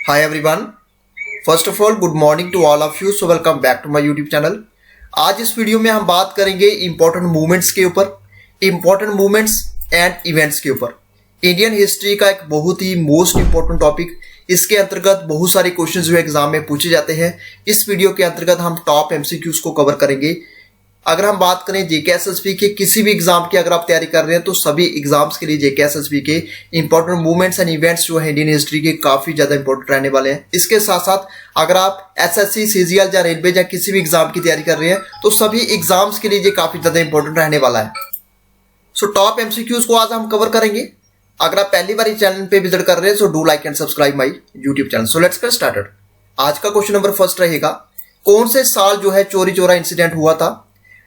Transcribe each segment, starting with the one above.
Hi everyone. First of all, good morning to all of you. So welcome back to my YouTube channel. आज इस video में हम बात करेंगे important movements के ऊपर, इम्पोर्टेंट मूवमेंट्स एंड इवेंट्स के ऊपर। इंडियन हिस्ट्री का एक बहुत ही मोस्ट इम्पोर्टेंट टॉपिक। इसके अंतर्गत बहुत सारे क्वेश्चन जो एग्जाम में पूछे जाते हैं। इस वीडियो के अंतर्गत हम टॉप एमसीक्यूज को कवर करेंगे। अगर हम बात करें जेके एसएसबी के किसी भी एग्जाम की अगर आप तैयारी कर रहे हैं तो सभी एग्जाम्स के लिए जेके एसएसबी के इंपॉर्टेंट मूवमेंट्स एंड इवेंट्स जो है इंडियन हिस्ट्री के काफी ज्यादा इंपॉर्टेंट रहने वाले हैं। इसके साथ साथ अगर आप एसएससी, सीजीएल या रेलवे या किसी भी एग्जाम की तैयारी कर रहे हैं तो सभी एग्जाम्स के लिए ये काफी ज्यादा इंपॉर्टेंट रहने वाला है। सो टॉप एमसीक्यूज को आज हम कवर करेंगे। अगर आप पहली बार इस चैनल पे विजिट कर रहे हैं so do like and subscribe my YouTube channel. So let's get started. आज का क्वेश्चन नंबर फर्स्ट रहेगा, कौन से साल जो है चोरी चोरा इंसिडेंट हुआ था?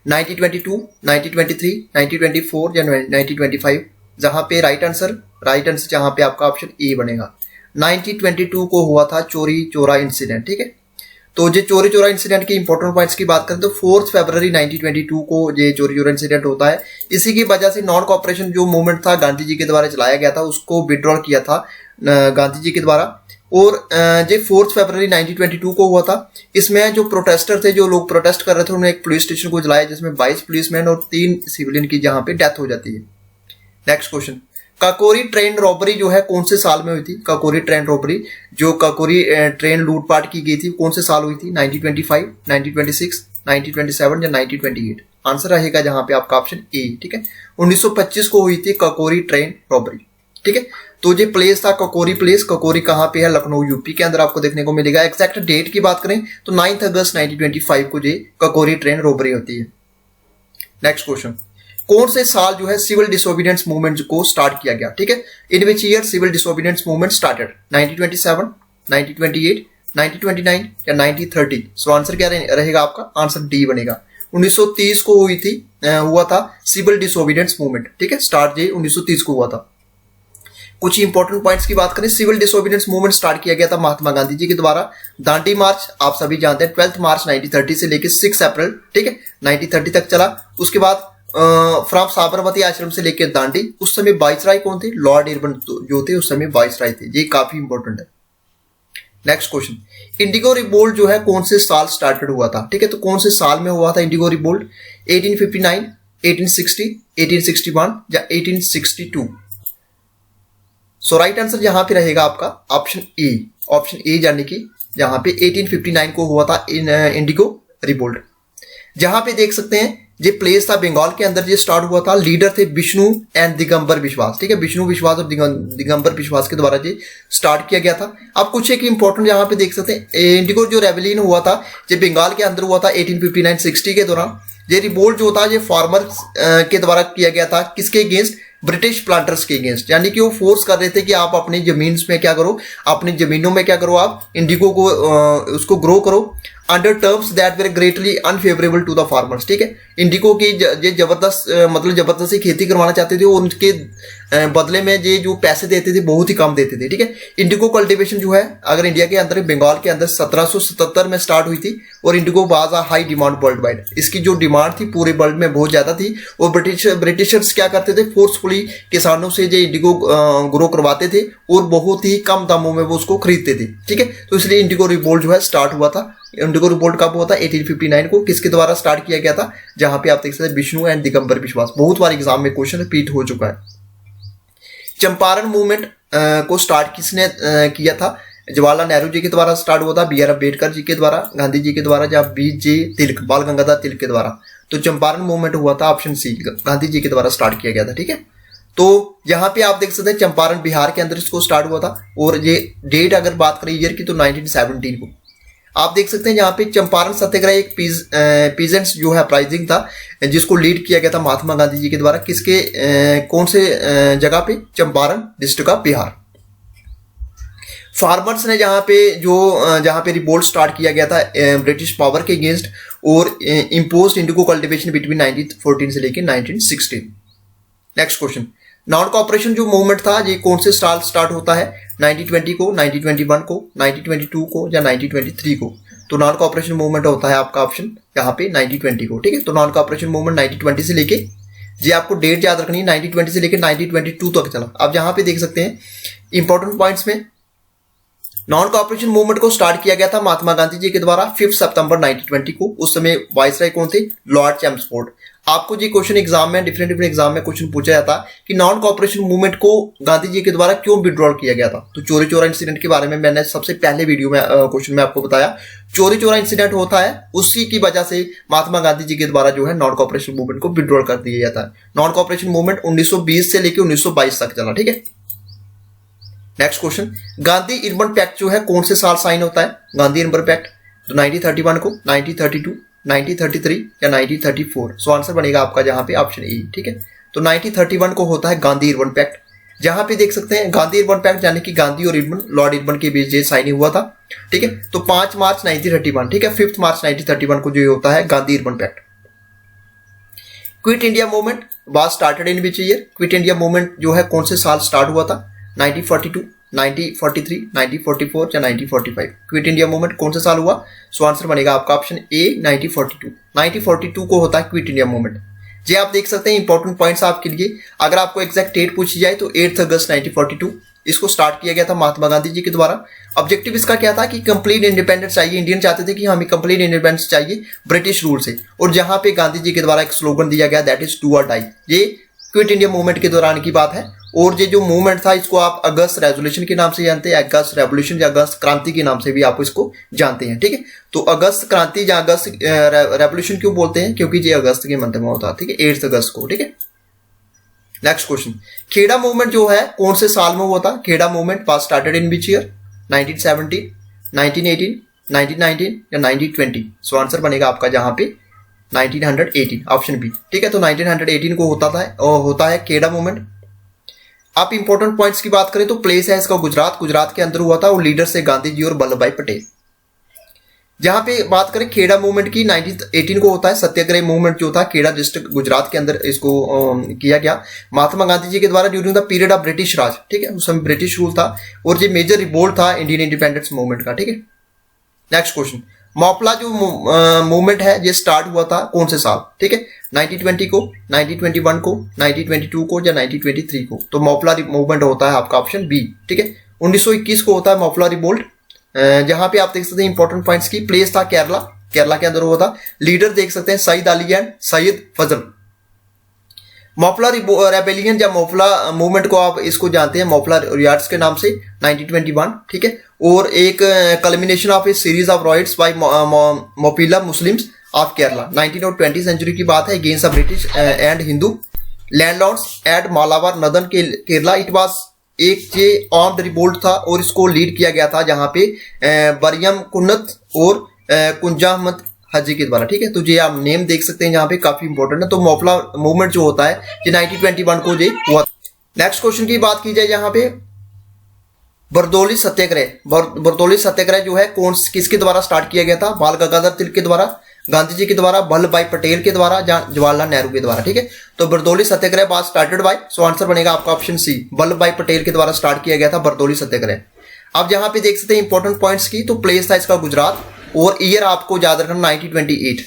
1922, 1923, 1924 या 1925? जहां पे राइट आंसर जहां पे आपका ऑप्शन ए बनेगा। 1922 को हुआ था चोरी चोरा इंसिडेंट। ठीक है, तो ये चोरी चोरा इंसिडेंट के इंपॉर्टेंट पॉइंट्स की बात करें तो 4 फरवरी 1922 को ये चोरी चोरा इंसिडेंट होता है। इसी की वजह से नॉन कॉपरेशन जो मूवमेंट था गांधी जी के द्वारा चलाया गया था उसको विड्रॉल किया था गांधी जी के द्वारा। और ये 4 फरवरी 1922 को हुआ था। इसमें जो प्रोटेस्टर थे, जो लोग प्रोटेस्ट कर रहे थे, उन्होंने एक पुलिस स्टेशन को जलाया जिसमें 22 पुलिसमैन और 3 सिविलियन की जहां पे डेथ हो जाती है। Next question, Kakori train robbery जो है कौन से साल में हुई थी? काकोरी ट्रेन रॉबरी, जो काकोरी ट्रेन लूटपाट की गई थी, कौन से साल हुई थी? 1925, 1926, 1927 या 1928? आंसर रहेगा जहां पे आपका ऑप्शन ए। ठीक है, 1925 को हुई थी काकोरी ट्रेन रॉबरी। ठीक है, तो ये प्लेस था ककोरी प्लेस। ककोरी कहां पे है? लखनऊ यूपी के अंदर आपको देखने को मिलेगा। एक्जैक्ट डेट की बात करें तो 9 अगस्त 1925 को ये ककोरी ट्रेन रॉबरी होती है। नेक्स्ट क्वेश्चन, कौन से साल जो है सिविल डिसोबीडियंस मूवमेंट को स्टार्ट किया गया? ठीक है, in which year civil disobedience movement started? 1927, 1928, 1929 या 1930? सो आंसर क्या रहेगा आपका? आंसर डी बनेगा। 1930 को हुआ था सिविल डिसोबीडियंस मूवमेंट। ठीक है, स्टार्ट ये 1930 को हुआ था। कुछ इंपॉर्टेंट पॉइंट्स की बात करें, सिविल डिसोबीडियंस मूवमेंट स्टार्ट किया गया था महात्मा गांधी जी के द्वारा। दांडी मार्च आप सभी जानते हैं 12 मार्च 1930 से लेकर 6 अप्रैल, ठीक है, 1930 तक चला। उसके बाद फ्रॉम साबरमती आश्रम से लेकर दांडी, उस समय वाइसराय कौन थे? लॉर्ड इरविन जो थे उस समय वाइसराय थे। ये काफी इंपॉर्टेंट है। नेक्स्ट क्वेश्चन, इंडिगो रिवोल्ट जो है कौन से साल स्टार्टेड हुआ था? ठीक है, तो कौन से साल में हुआ था इंडिगो रिवोल्ट? 1859, 1860, 1861 या 1862? सो राइट आंसर यहां पे रहेगा आपका ऑप्शन ए। ऑप्शन ए यानी कि यहां पे 1859 को हुआ था इंडिगो रिवोल्ट। जहां पे देख सकते हैं ये प्लेस था बंगाल के अंदर, ये स्टार्ट हुआ था। लीडर थे विष्णु एंड दिगंबर विश्वास। ठीक है, विष्णु विश्वास और दिगंबर विश्वास के द्वारा ये स्टार्ट किया गया था। अब कुछ एक इंपॉर्टेंट यहाँ पे देख सकते हैं, इंडिगो जो रेवलियन हुआ था ये बंगाल के अंदर हुआ था 1859-60 के दौरान। ये रिवोल्ट जो था ये फार्मर्स के द्वारा किया गया था। किसके अगेंस्ट? ब्रिटिश प्लांटर्स के अगेंस्ट। यानी कि वो फोर्स कर रहे थे कि आप अपनी जमीन में क्या करो, अपनी जमीनों में क्या करो, आप इंडिगो को उसको ग्रो करो under terms that were greatly unfavourable to the farmers. ठीक है, इंडिगो की ये जबरदस्ती खेती करवाना चाहते थे। उनके बदले में ये जो पैसे देते थे बहुत ही कम देते थे। ठीक है, इंडिगो कल्टीवेशन जो है अगर इंडिया के अंदर, बंगाल के अंदर 1777 में स्टार्ट हुई थी और Indigo was a high demand world wide. इसकी जो डिमांड थी पूरे वर्ल्ड में बहुत ज्यादा थी और ब्रिटिशर्स क्या करते थे? फोर्सफुली किसानों से ये इंडिगो ग्रो करवाते थे और बहुत ही कम दामों में वो उसको खरीदते थे। ठीक है, तो इसलिए इंडिगो रिवोल्ट जो है स्टार्ट हुआ था। इंडिगो रिवोल्ट कब हुआ था? 1859 को। किसके द्वारा स्टार्ट किया गया था? जहां पे आप देख सकते हैं विष्णु एंड दिगंबर विश्वास। बहुत बार एग्जाम में क्वेश्चन रिपीट हो चुका है। चंपारण मूवमेंट को स्टार्ट किसने किया था? जवाहरलाल नेहरू जी के द्वारा स्टार्ट हुआ था, BR अम्बेडकर जी के द्वारा, गांधी जी के द्वारा या BJ तिलक, बाल गंगाधर तिलक के द्वारा? तो चंपारण मूवमेंट हुआ था ऑप्शन सी, गांधी जी के द्वारा स्टार्ट किया गया था। ठीक है, तो यहाँ पे आप देख सकते हैं चंपारण बिहार के अंदर इसको स्टार्ट हुआ था। और ये डेट अगर बात करें ईयर की तो 1917 को। आप देख सकते हैं यहाँ पे चंपारण सत्याग्रह एक पीजेंट्स जो है अपराइजिंग था जिसको लीड किया गया था महात्मा गांधी जी के द्वारा। किसके कौन से जगह पे? Champaran district of Bihar. Farmers ने जहां पे रिवोल्ट स्टार्ट किया गया था ब्रिटिश पावर के अगेंस्ट और इम्पोज्ड इंडिगो कल्टीवेशन बिटवीन 1914 से लेकर 1916। नेक्स्ट क्वेश्चन, नॉन कॉपरेशन जो मूवमेंट था ये कौन से साल स्टार्ट होता है? 1920 को, 1921 को, 1922 को या 1923 को? तो नॉन कॉपरेशन मूवमेंट होता है आपका ऑप्शन यहाँ पे 1920 को। ठीक है, तो नॉन कॉपरेशन मूवमेंट 1920 से लेके, जी आपको डेट याद रखनी है, 1920 से लेकर 1922 तक चला। आप यहाँ पे देख सकते हैं इंपॉर्टेंट पॉइंट्स में नॉन कॉपरेशन मूवमेंट को स्टार्ट किया गया था महात्मा गांधी जी के द्वारा 5 सितंबर 1920 को। उस समय वाइसराय कौन थे? Lord Chelmsford. आपको जी क्वेश्चन एग्जाम में डिफरेंट एग्जाम में क्वेश्चन पूछा जाता है कि नॉन कॉपरेशन मूवमेंट को गांधी जी के द्वारा क्यों विड्रॉल किया गया था। तो चोरी चोरा इंसिडेंट के बारे में मैंने सबसे पहले वीडियो में क्वेश्चन में आपको बताया। चोरी चोरा इंसिडेंट होता है, उसी की वजह से महात्मा गांधी जी के द्वारा जो है नॉन कॉपरेशन मूवमेंट को विड्रॉल कर दिया जाता है। नॉन कॉपरेशन मूवमेंट 1920 से लेकर 1922 तक चला। ठीक है, next question, Gandhi Irwin pact जो है कौन से साल साइन होता है? गांधी अर्बन पैक्ट तो 1931 को, 1932, 1933 या 1934। सो आंसर बनेगा आपका जहां पे ऑप्शन ए। ठीक है, तो 1931 को होता है गांधी अर्बन पैक्ट। जहां पे देख सकते हैं गांधी अर्बन पैक्ट यानी कि गांधी और अर्बन, लॉर्ड अर्बन के बीच साइन हुआ था। ठीक है, तो 5 मार्च 1931, ठीक है, 5 मार्च 1931 को जो होता है Gandhi Irwin pact. Quit India movement was started in which year? Quit India movement जो है कौन से साल स्टार्ट हुआ था? 1942, 1943, 1944 या 1945। क्विट इंडिया मूवमेंट कौन से साल हुआ? सो आंसर बनेगा आपका ऑप्शन ए 1942। 1942 को होता है क्विट इंडिया मूवमेंट। ये आप देख सकते हैं इंपॉर्टेंट पॉइंट्स आपके लिए। अगर आपको एग्जैक्ट डेट पूछी जाए तो 8 अगस्त 1942 इसको स्टार्ट किया गया था महात्मा गांधी जी के द्वारा। ऑब्जेक्टिव इसका क्या था कि कंप्लीट इंडिपेंडेंस चाहिए। इंडियन चाहते थे कि हमें कंप्लीट इंडिपेंडेंस चाहिए ब्रिटिश रूल से, और जहां पे गांधी जी के द्वारा एक स्लोगन दिया गया दैट इज डू और डाई। ये क्विट इंडिया मूवमेंट के दौरान की बात है। और ये जो मूवमेंट था इसको आप अगस्त रेवोल्यूशन के नाम से जानते हैं, अगस्त रेवोल्यूशन या अगस्त क्रांति के नाम से भी आप इसको जानते हैं। ठीक है, तो अगस्त क्रांति या अगस्त रेवोल्यूशन क्यों बोलते हैं? क्योंकि ये अगस्त के मंथ में होता है। ठीक है, 8 अगस्त को। ठीक है, नेक्स्ट क्वेश्चन, खेड़ा मूवमेंट जो है कौन से साल में हुआ था? Kheda movement was started in which year? 1917, 1918, 1919 या 1920। सो आंसर बनेगा आपका जहां पे 1918, ऑप्शन बी। ठीक है, तो 1918 को होता है खेड़ा मूवमेंट। आप इंपॉर्टेंट पॉइंट्स की बात करें तो प्लेस है इसका गुजरात के अंदर हुआ था, और लीडर से गांधी जी और वल्लभ भाई पटेल। जहां पे बात करें खेड़ा मूवमेंट की 1918 को होता है सत्याग्रह मूवमेंट जो था खेड़ा डिस्ट्रिक्ट गुजरात के अंदर इसको किया गया महात्मा गांधी जी के द्वारा during the period of British Raj. ठीक है, उस समय ब्रिटिश रूल था, और ये मेजर रिवोल्ट था इंडियन इंडिपेंडेंस मूवमेंट का। ठीक है, नेक्स्ट क्वेश्चन, मोपला जो मूवमेंट है ये स्टार्ट हुआ था कौन से साल? ठीक है, 1920 को, 1921 को, 1922 को या 1923 को। तो मोपला मूवमेंट होता है आपका ऑप्शन बी। ठीक है, 1921 को होता है मोपला रिवोल्ट। जहां पे आप देख सकते हैं इंपॉर्टेंट पॉइंट्स की, प्लेस था केरला के अंदर हुआ था। लीडर देख सकते हैं सईद अली एंड सैयद फजल। मोपला रेबेलियन या मोपला मूवमेंट को आप इसको जानते हैं मोपला रियाट्स के नाम से 1921। ठीक है, और एक culmination of a series of riots by Moplah Muslims of Kerala. 19 और 20 सेंचुरी की बात है, against the British and Hindu landlords at Malabar northern Kerala. It was एक ये आर्म्ड रिवोल्ट था, और इसको लीड किया गया था जहां पे बरियम कुन्नत और कुंजा अहमद हाजी के द्वारा। ठीक है, तो ये आप नेम देख सकते हैं यहाँ पे, काफी इंपॉर्टेंट है। तो मोपला मूवमेंट जो होता है ये 1921 को ये हुआ। नेक्स्ट क्वेश्चन की बात की जाए यहाँ पे, बरदौली सत्याग्रह जो है किसके द्वारा स्टार्ट किया गया था? बाल गंगाधर तिलक के द्वारा, गांधी जी के द्वारा, वल्लभ भाई पटेल के द्वारा, जवाहरलाल नेहरू के द्वारा। ठीक है, तो Bardoli Satyagraha was started by, so answer बनेगा आपका ऑप्शन सी, वल्लभ भाई पटेल के द्वारा स्टार्ट किया गया था बरदौली सत्याग्रह। अब जहां पे देख सकते हैं इंपॉर्टेंट पॉइंट्स की, तो प्लेस था इसका गुजरात, और ईयर आपको याद रखना 1928।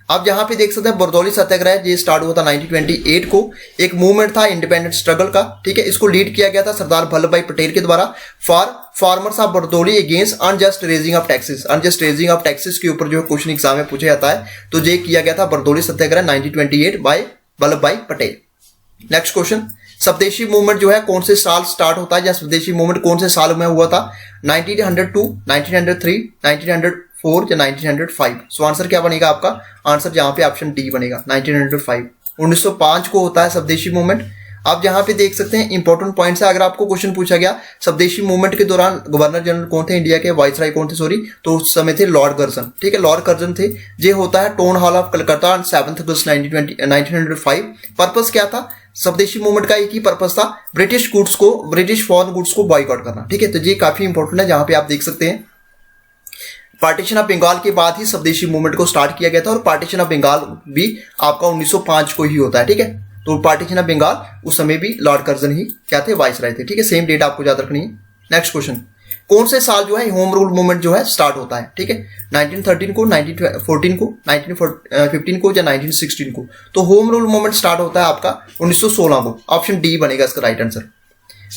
अब जहां पे देख सकते हैं बरदौली सत्याग्रह ये स्टार्ट हुआ था 1928 को। एक मूवमेंट था इंडिपेंडेंट स्ट्रगल का। ठीक है, इसको लीड किया गया था सरदार वल्लभ भाई पटेल के द्वारा for farmers of Bardoli against unjust raising of taxes. Unjust raising of taxes के ऊपर जो क्वेश्चन एग्जाम में पूछा जाता है, तो ये किया गया था बरदौली सत्याग्रह 1928 बाय वल्लभ भाई पटेल। नेक्स्ट क्वेश्चन, स्वदेशी मूवमेंट जो है कौन से साल स्टार्ट होता है, या स्वदेशी मूवमेंट कौन से साल में हुआ था? 1902, 1903, 1904 या 1905। सो आंसर क्या बनेगा आपका? आंसर जहां पे ऑप्शन डी बनेगा 1905। 1905 को होता है स्वदेशी मूवमेंट। आप जहां पे देख सकते हैं इंपॉर्टेंट पॉइंट्स है। अगर आपको क्वेश्चन पूछा गया स्वदेशी मूवमेंट के दौरान गवर्नर जनरल कौन थे इंडिया के, वाइसराय कौन थे सॉरी, तो उस समय थे लॉर्ड कर्जन। ठीक है, लॉर्ड कर्जन थे। ये होता है town hall of Calcutta on 7 August 1905। Purpose क्या था स्वदेशी मूवमेंट का? एक ही पर्पस था, ब्रिटिश फॉरेन गुड्स को बॉयकॉट करना। ठीक है, तो ये काफी इंपॉर्टेंट है। जहां पे आप देख सकते हैं पार्टीशन ऑफ बंगाल के बाद ही स्वदेशी मूवमेंट को स्टार्ट किया गया था, और पार्टीशन ऑफ बंगाल भी आपका 1905 को ही होता है। ठीक है, तो पार्टीशन ऑफ बंगाल उस समय भी लॉर्ड कर्जन ही क्या थे, वाइसराय थे। ठीक है, सेम डेट आपको याद रखनी है। नेक्स्ट क्वेश्चन, कौन से साल जो है होम रूल मूवमेंट जो है स्टार्ट होता है? ठीक है, 1913 को, 1914 को, 1915 को या 1916 को। तो होम रूल मूवमेंट स्टार्ट होता है आपका 1916 को। ऑप्शन डी बनेगा इसका राइट आंसर।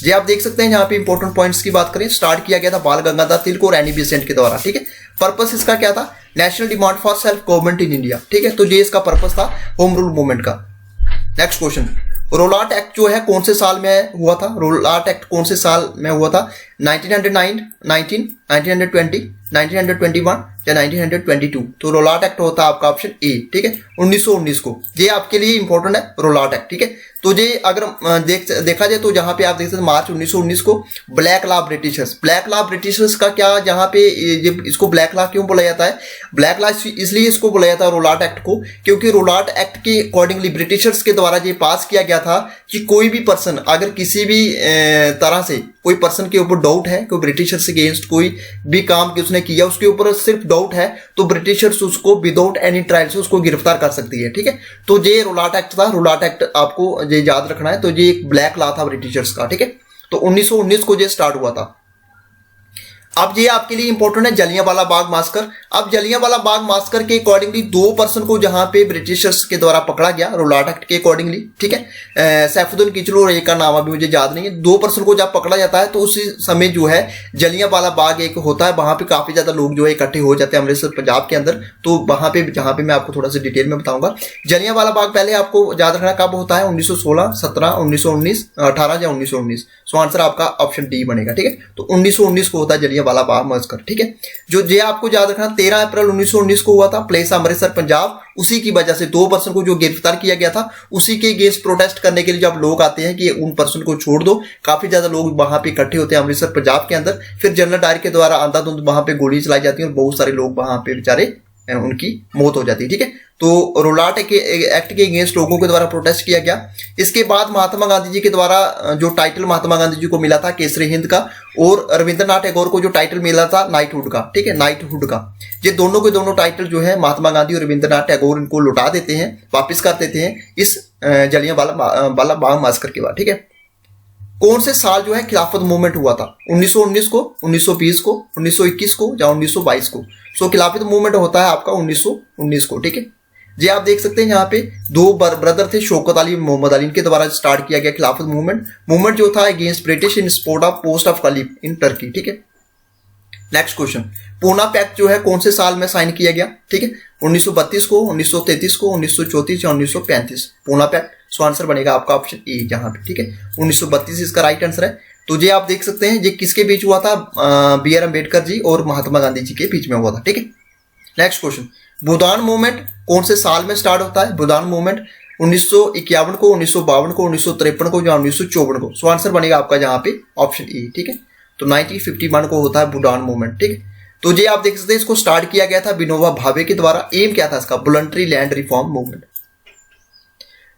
ये आप देख सकते हैं यहाँ पे इंपॉर्टेंट पॉइंट्स की बात करें, स्टार्ट किया गया था बाल गंगाधर तिलक और एनी बेसेंट के द्वारा, ठीक है। पर्पस इसका क्या था, national demand for self government in India, ठीक है। तो ये इसका पर्पस था होम रूल मूवमेंट का। नेक्स्ट क्वेश्चन, रोलाट एक्ट जो है कौन से साल में हुआ था, रोलाट एक्ट कौन से साल में हुआ था, 1909, 1920, 1921 या 1922। तो रोलाट एक्ट होता है आपका ऑप्शन ए, ठीक है, 1919 को। ये आपके लिए इंपॉर्टेंट है रोलाट एक्ट, ठीक है। तो ये अगर देखा जाए तो जहां पे आप देख सकते हैं मार्च 1919 को black law Britishers, black law Britishers का क्या, जहां पे इसको ब्लैक लॉ क्यों बोला जाता है, ब्लैक लॉ इसलिए इसको बोला जाता है रोलाट एक्ट को, क्योंकि रोलाट एक्ट के अकॉर्डिंगली ब्रिटिशर्स के द्वारा ये पास किया गया था कि कोई भी पर्सन अगर किसी भी तरह से कोई पर्सन के ऊपर डाउट है, कोई ब्रिटिशर्स के अगेंस्ट कोई भी काम कि उसने किया उसके ऊपर सिर्फ डाउट है, तो ब्रिटिशर्स उसको विदाउट एनी ट्रायल से उसको गिरफ्तार कर सकती है, ठीक है। तो ये रोलाट एक्ट था, रोलाट एक्ट आपको ये याद रखना है। तो ये एक ब्लैक लॉ था ब्रिटिशर्स का, ठीक है। तो 1919 को ये स्टार्ट हुआ था। अब ये आपके लिए इंपॉर्टेंट है जलियांवाला बाग मास्कर। अब जलियांवाला बाग मास्कर के अकॉर्डिंगली 2 पर्सन को जहां पे ब्रिटिशर्स के द्वारा पकड़ा गया रोलाट एक्ट के अकॉर्डिंगली, ठीक है। सैफुद्दीन किचलू और एक का नाम अभी मुझे याद नहीं है। 2 पर्सन को जब पकड़ा जाता है तो उसी समय जो है जलियांवाला बाग एक होता है, वहां पे काफी ज्यादा लोग जो है इकट्ठे हो जाते हैं अमृतसर पंजाब के अंदर। तो वहां पे जहां पे मैं आपको थोड़ा सा डिटेल में बताऊंगा। जलियांवाला बाग पहले आपको याद रखना कब होता है, 1916, 17, 1919, 18 या 1919। सो आंसर आपका ऑप्शन डी बनेगा, ठीक है। तो 1919 को होता है जलियांवाला बाग मास्कर, ठीक है। जो ये आपको याद रखना 13 अप्रैल 1919 को हुआ था, प्लेस अमृतसर पंजाब। उसी की वजह से 2 पर्सन को जो गिरफ्तार किया गया था, उसी के अगेंस्ट प्रोटेस्ट करने के लिए जब लोग आते हैं कि उन पर्सन को छोड़ दो, काफी ज्यादा लोग वहां पे इकट्ठे होते हैं अमृतसर पंजाब के अंदर। फिर जनरल डायर के द्वारा अंधाधुंध वहां पे गोली चलाई जाती है और बहुत सारे लोग वहां पे बेचारे उनकी मौत हो जाती है, ठीक है। तो रोलाट एक्ट के अगेंस्ट लोगों के द्वारा प्रोटेस्ट किया गया। इसके बाद महात्मा गांधी जी के द्वारा जो टाइटल महात्मा गांधी जी को मिला था केसरी हिंद का, और रविंद्रनाथ टैगोर को जो टाइटल मिला था नाइटहुड का, ठीक है, नाइटहुड का। ये दोनों के दोनों टाइटल जो है महात्मा गांधी और रविंद्रनाथ टैगोर इनको लौटा देते हैं, वापिस कर देते हैं इस जलियांवाला बाग मास्कर के बाद, ठीक है। कौन से साल जो है खिलाफत मूवमेंट हुआ था, 1919 को, 1920 को, 1921 को या 1922 को। सो खिलाफत मूवमेंट होता है आपका 1919 को, ठीक है। ये आप देख सकते हैं यहाँ पे 2 ब्रदर थे, शौकत अली मोहम्मद अली, इनके द्वारा स्टार्ट किया गया खिलाफत मूवमेंट जो था against British in support of post of खलीफ in Turkey, ठीक है। नेक्स्ट क्वेश्चन, पूना पैक्ट जो है कौन से साल में साइन किया गया, ठीक है, 1932 को, 1933 को, 1934 या 1935। पूना पैक्ट, सो आंसर बनेगा आपका ऑप्शन ए जहां पे, ठीक है, 1932 इसका राइट आंसर है। तो ये आप देख सकते हैं ये किसके बीच हुआ था, बी.आर. अम्बेडकर जी और महात्मा गांधी जी के बीच में हुआ था, ठीक है। नेक्स्ट क्वेश्चन, भूदान मूवमेंट कौन से साल में स्टार्ट होता है, भूदान मूवमेंट 1951 को, 1952 को, 1953 को या 1954 को। सो आंसर बनेगा आपका जहां पे ऑप्शन ए, ठीक है। तो 1951 को होता है भूटान मूवमेंट, ठीक है। तो ये आप देख सकते हैं इसको स्टार्ट किया गया था विनोबा भावे के द्वारा। एम क्या था इसका, वॉलंटरी लैंड रिफॉर्म मूवमेंट।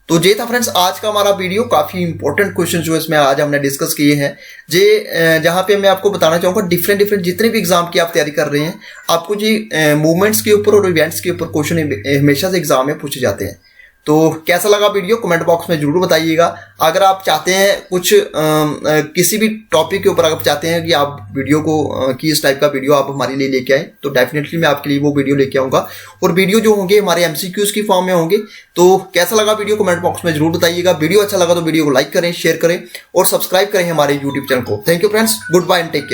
तो ये था फ्रेंड्स आज का हमारा वीडियो। काफी इंपॉर्टेंट क्वेश्चन जो इसमें आज हमने डिस्कस किए हैं, जे जहां पे मैं आपको बताना चाहूंगा डिफरेंट जितने भी एग्जाम की आप तैयारी कर रहे हैं, आपको जी मूवमेंट्स के ऊपर और इवेंट्स के ऊपर क्वेश्चन हमेशा से एग्जाम में पूछे जाते हैं। तो कैसा लगा वीडियो कमेंट बॉक्स में जरूर बताइएगा। अगर आप चाहते हैं कुछ किसी भी टॉपिक के ऊपर अगर चाहते हैं कि आप वीडियो को कि इस टाइप का वीडियो आप हमारे लिए लेके आए, तो डेफिनेटली मैं आपके लिए वो वीडियो लेके आऊंगा। और वीडियो जो होंगे हमारे MCQs की फॉर्म में होंगे। तो कैसा लगा वीडियो कमेंट बॉक्स में जरूर बताइएगा। वीडियो अच्छा लगा तो वीडियो को लाइक करें, शेयर करें और सब्सक्राइब करें हमारे यूट्यूब चैनल को। Thank you friends, good bye and take care.